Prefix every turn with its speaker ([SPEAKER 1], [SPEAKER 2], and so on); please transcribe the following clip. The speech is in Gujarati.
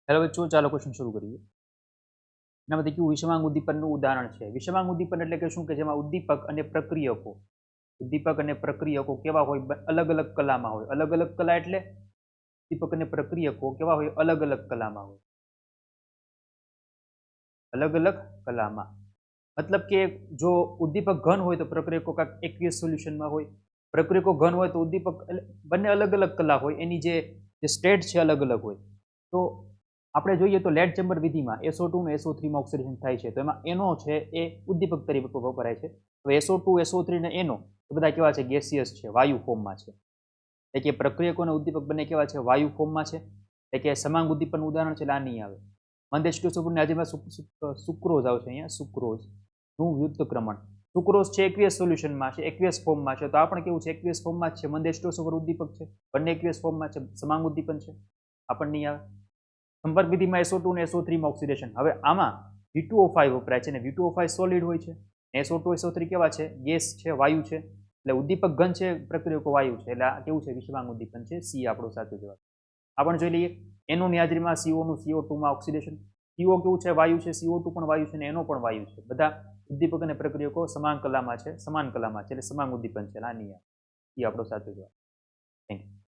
[SPEAKER 1] હેલો બચ્ચો, ચાલો ક્વેશ્ચન શરૂ કરીએ. એના પછી કેવું વિષમાંગ ઉદ્દીપનનું ઉદાહરણ છે. વિષમાંગ ઉદ્દીપન એટલે કે શું કે જેમાં ઉદ્દીપક અને પ્રક્રિયકો કેવા હોય અલગ અલગ કલામાં હોય. અલગ અલગ કલા એટલે ઉદ્દીપક અને પ્રક્રિયકો કેવા હોય અલગ અલગ કલામાં હોય. અલગ અલગ કલામાં મતલબ કે જો ઉદ્દીપક ઘન હોય તો પ્રક્રિયકો કાંઈક એકવિયસ સોલ્યુશનમાં હોય. પ્રક્રિયકો ઘન હોય તો ઉદ્દીપક બંને અલગ અલગ કલા હોય. એની જે સ્ટેટ છે અલગ અલગ હોય. તો આપણે જોઈએ તો લેડ ચેમ્બર વિધિમાં SO2 અને SO3 માં ઓક્સિડેશન થાય છે. તો એમાં NO છે એ ઉદ્દીપક તરીકે વપરાય છે. હવે SO2 SO3 અને NO એ બધા કેવા છે? ગેસિયસ છે, વાયુ ફોર્મમાં છે. એટલે કે પ્રક્રિયકો અને ઉદ્દીપક બંને કેવા છે? વાયુ ફોર્મમાં છે. એટલે કે સમાંગ ઉદ્દીપનનું ઉદાહરણ છે આ નહીં આવે. મંદેષ્ટિયોસોપુરની હાજરીમાં સુક્રોઝ આવશે. અહીંયા સુક્રોઝનું વ્યુત્ક્રમણ. સુક્રોઝ છે એકવિયસ સોલ્યુશનમાં છે, એકવિયસ ફોર્મમાં છે. તો આ પણ કેવું છે? એકવિયસ ફોર્મમાં જ છે. મંદેષ્ટિયોસોપર ઉદ્દીપક છે, બંને એકવિયસ ફોર્મમાં છે, સમાંગ ઉદ્દીપન છે. આ પણ નહીં આવે. સંપર્ક વિધિમાં SO2 અને SO3 માં ઓક્સિડેશન. હવે આમાં V2O5 વપરાય છે અને V2O5 સોલિડ હોય છે. SO2 SO3 કેવા છે? ગેસ છે, વાયુ છે. એટલે ઉદ્દીપક ઘન છે, પ્રક્રિયકો વાયુ છે. એટલે આ કેવું છે? વિષમાંગ ઉદ્દીપન છે. સી આપણો સાચો જવાબ. આ પણ જોઈ લઈએ. NO ની હાજરીમાં CO નું CO2 માં ઓક્સિડેશન. CO કેવું છે? વાયુ છે. CO2 પણ વાયુ છે અને NO પણ વાયુ છે. બધા ઉદ્દીપક અને પ્રક્રિયકો સમાન કલામાં છે, એટલે સમાંગ ઉદ્દીપન છે. આ નહીં આવે. એ આપણો સાચો જવાબ. Thank you.